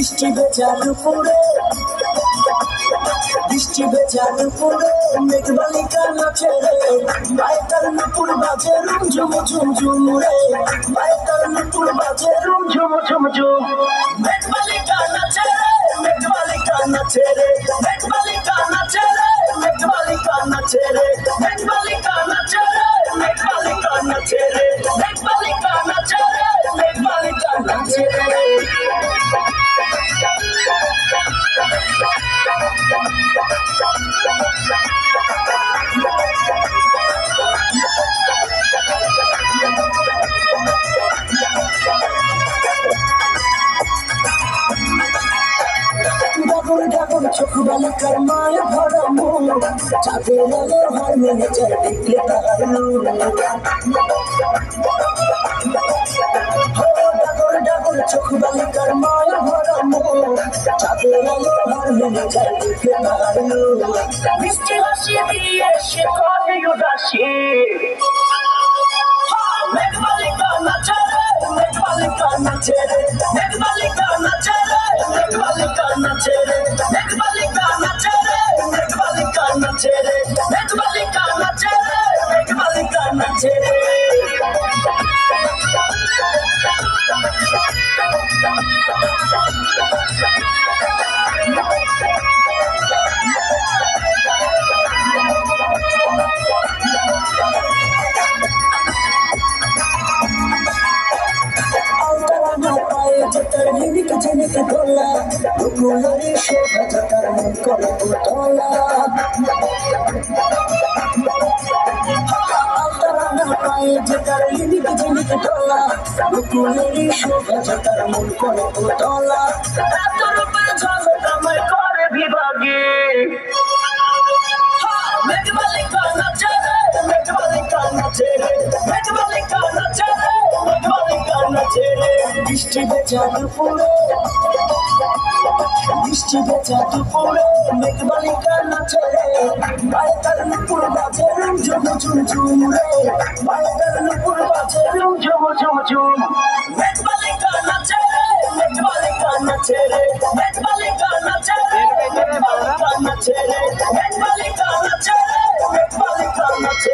বৃষ্টি ভেজা দুপুরে বৃষ্টি ভেজা দুপুরে মেঘবালিকা নাচে রে বায়তার নুপুর বাজে রুম ঝুম ঝুম ঝুম রে বায়তার নুপুর বাজে রুম ঝুম ঝুম ঝুম মেঘবালিকা নাচে রে মেঘবালিকা নাচে রে মেঘবালিকা নাচে রে মেঘবালিকা নাচে রে মেঘবালিকা নাচে রে মেঘবালিকা নাচে রে মেঘবালিকা নাচে রে মেঘবালিকা নাচে রে চোখ বালিকার মায়া ভরা মন চাঁদের আলো হার মেনে যায় দেখলে তাহার নূর ডাগর ডাগর চোখ বালিকার মায়া ভরা মন চাঁদের আলো হার মেনে যায় দেখলে তাহার নূর মিষ্টি হাসি দিয়ে সে করে উদাসী মেঘবালিকা নাচে রে মেঘবালিকা নাচে রে মেঘবালিকা নাচে রে মেঘবালিকা নাচে রে মেঘবালিকা নাচে রে মেঘবালিকা নাচে রে মেঘবালিকা নাচে রে মেঘবালিকা নাচে রে ঝিনিক ঝিনিক দোলা গুলারি শোভা তার মন করে তোলা পায়ে যে তার ঝিনিক ঝিনিক দোলা গুলারি শোভা তার মন করে তোলা রাতের উপরে ঝলক আমায় করে বিভাগে মেঘবালিকা নাচে রে মেঘবালিকা নাচে রে মেঘবালিকা নাচে রে মেঘবালিকা নাচে রে বৃষ্টি ভেজা দুপুরে বৃষ্টি ভেজা দুপুরে মেঘবালিকা নাচে রে বায়তার নুপুর বাজে রুম ঝুম ঝুম ঝুম রে বায়তার নুপুর বাজে রুম ঝুম ঝুম ঝুম মেঘবালিকা নাচে রে মেঘবালিকা নাচে রে মেঘবালিকা নাচে রে মেঘবালিকা নাচে রে মেঘবালিকা নাচে রে মেঘবালিকা নাচে